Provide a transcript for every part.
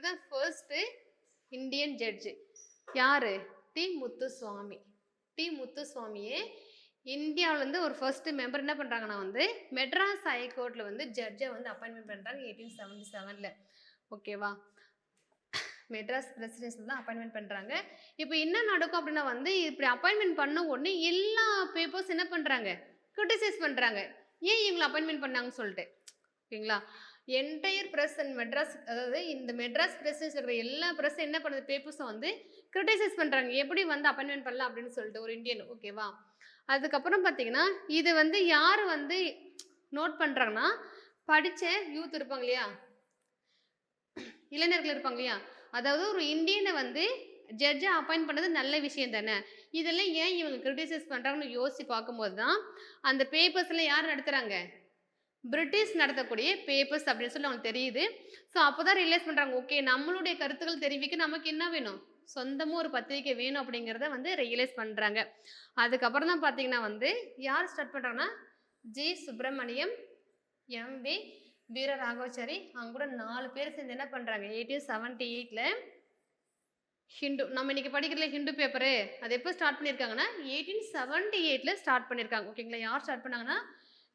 இவர் தான் first Indian judge. யாரு? டி முத்துசுவாமி. டி முத்துசுவாமியே இந்தியாவில் வந்து ஒரு ஃபர்ஸ்ட் மெம்பர் என்ன பண்ணுறாங்கன்னா வந்து மெட்ராஸ் ஹைகோர்ட்டில் வந்து ஜட்ஜை வந்து அப்பாயின்மெண்ட் பண்ணுறாங்க 1877. ஓகேவா? மெட்ராஸ் பிரசிடென்சியில் தான் அப்பாயின்மெண்ட் பண்ணுறாங்க. இப்போ என்ன நடக்கும் அப்படின்னா வந்து இப்படி அப்பாயின்மெண்ட் பண்ண உடனே எல்லா பேப்பர்ஸ் என்ன பண்ணுறாங்க, கிரிட்டிசைஸ் பண்ணுறாங்க. ஏன் இவங்களை அப்பாயின்மெண்ட் பண்ணாங்கன்னு சொல்லிட்டு. ஓகேங்களா? என்டையர் ப்ரெஸ் அண்ட் மெட்ராஸ், அதாவது இந்த மெட்ராஸ் பிரசிடென்சி இருக்கிற எல்லா ப்ரெஸ் என்ன பண்ணுது, பேப்பர்ஸை வந்து கிரிட்டிசைஸ் பண்ணுறாங்க. எப்படி வந்து அப்பாயின்மெண்ட் பண்ணலாம் அப்படின்னு சொல்லிட்டு ஒரு இந்தியன். ஓகேவா? அதுக்கப்புறம் பார்த்தீங்கன்னா இது வந்து யார் வந்து நோட் பண்ணுறாங்கன்னா படித்த யூத் இருப்பாங்க இல்லையா, இளைஞர்கள் இருப்பாங்க இல்லையா, அதாவது ஒரு இந்தியனை வந்து ஜட்ஜை அப்பாயிண்ட் பண்ணது நல்ல விஷயம் தானே, இதெல்லாம் ஏன் இவங்க கிரிட்டிசைஸ் பண்ணுறாங்கன்னு யோசிச்சு பார்க்கும்போது தான் அந்த பேப்பர்ஸ்லாம் யார் நடத்துகிறாங்க, பிரிட்டிஷ் நடத்தக்கூடிய பேப்பர்ஸ் அப்படின்னு சொல்லி அவங்களுக்கு தெரியுது. ஸோ அப்போ தான் ரியலைஸ் பண்ணுறாங்க, ஓகே நம்மளுடைய கருத்துக்கள் தெரிவிக்க நமக்கு என்ன வேணும், சொந்தமாக ஒரு பத்திரிக்கை வேணும் அப்படிங்கிறத வந்து ரியலைஸ் பண்ணுறாங்க. அதுக்கப்புறம் தான் பார்த்தீங்கன்னா வந்து யார் ஸ்டார்ட் பண்ணுறாங்கன்னா ஜி சுப்பிரமணியம், எம்.வி. வீர ராகவாச்சாரி, அவங்க கூட 4 பேர் சேர்ந்து என்ன பண்ணுறாங்க 1878 ஹிந்து, நம்ம இன்னைக்கு படிக்கிறதுல ஹிந்து பேப்பரு அது எப்போ ஸ்டார்ட் பண்ணியிருக்காங்கன்னா 1878 ஸ்டார்ட் பண்ணியிருக்காங்க. ஓகேங்களா? யார் ஸ்டார்ட் பண்ணாங்கன்னா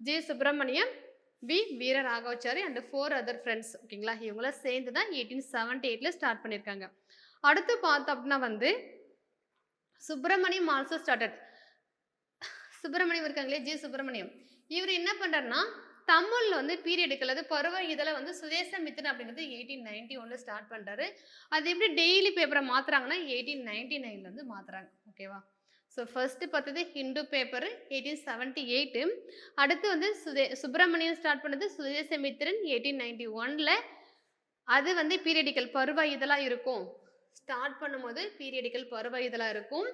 ஜி சுப்பிரமணியம், வி வீர ராகவாச்சாரி அண்ட் 4 அதர் ஃப்ரெண்ட்ஸ். ஓகேங்களா? இவங்களாம் சேர்ந்து தான் 1878 ஸ்டார்ட் பண்ணியிருக்காங்க. அடுத்து பார்த்தோம் அப்படின்னா வந்து சுப்பிரமணியம் ஆல்சோ ஸ்டார்டட். சுப்பிரமணியம் இருக்காங்களே, ஜி சுப்பிரமணியம், இவர் என்ன பண்ணுறாருன்னா தமிழில் வந்து பீரியடுக்கு அல்லது பருவ இதெல்லாம் வந்து சுதேசமித்திரன் அப்படிங்கிறது 1891 ஸ்டார்ட் பண்ணுறாரு. அது எப்படி டெய்லி பேப்பரை மாற்றுறாங்கன்னா 1899 வந்து மாற்றுறாங்க. ஓகேவா? ஸோ ஃபர்ஸ்ட்டு பார்த்தது ஹிந்து பேப்பர் 1878. அடுத்து வந்து சுப்பிரமணியம் ஸ்டார்ட் பண்ணது சுதேசமித்திரன் 1891. அது வந்து பீரியடிக்கல் பருவ இதெல்லாம் இருக்கும். ஸ்டார்ட் பண்ணும்போது பீரியடிக்கல் பருவ இதெல்லாம் இருக்கும்.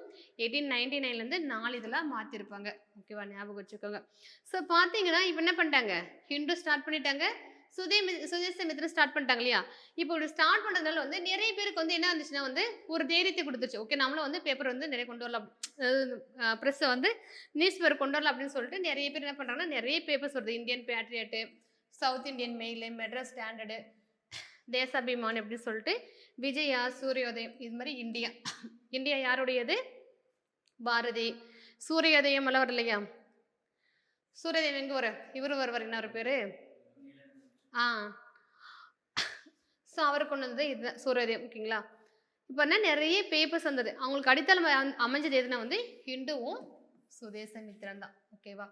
1899 4 இதெல்லாம் மாற்றிருப்பாங்க. ஓகேவா? ஞாபகம் வச்சுக்கோங்க. ஸோ பார்த்தீங்கன்னா இப்போ என்ன பண்ணிட்டாங்க, ஹிந்து ஸ்டார்ட் பண்ணிட்டாங்க, சுதேசமித்திரன் ஸ்டார்ட் பண்ணிட்டாங்க இல்லையா. இப்போ இப்படி ஸ்டார்ட் பண்ணுறதுனால வந்து நிறைய பேருக்கு வந்து என்ன இருந்துச்சுன்னா வந்து ஒரு தைரியத்தை கொடுத்துச்சு. ஓகே நம்மளும் வந்து பேப்பர் வந்து நிறைய கொண்டு வரலாம், ப்ரெஸ்ஸை வந்து நியூஸ் பேப்பர் கொண்டு வரலாம் அப்படின்னு சொல்லிட்டு நிறைய பேர் என்ன பண்ணுறாங்கன்னா நிறைய பேப்பர்ஸ் வருது. Indian Patriot, South Indian Mail, Madras Standard, Deshabhiman அப்படின்னு சொல்லிட்டு, விஜயா, சூரியோதயம், இது மாதிரி இந்தியா. இந்தியா யாருடையது, பாரதி. சூரியோதயம் எல்லாம் வரும் இல்லையா, சூரியோதயம் எங்கே வர, இவரு வருவார், என்ன ஒரு பேர், ஸோ அவர் கொண்டு வந்தது இதுதான் சூரியோதயம். ஓகேங்களா? இப்போ என்ன நிறைய பேப்பர்ஸ் வந்தது, அவங்களுக்கு அடித்தளம் அமைஞ்சது எதுனா வந்து ஹிந்துவும் சுதேசமித்திரன் தான். ஓகேவா?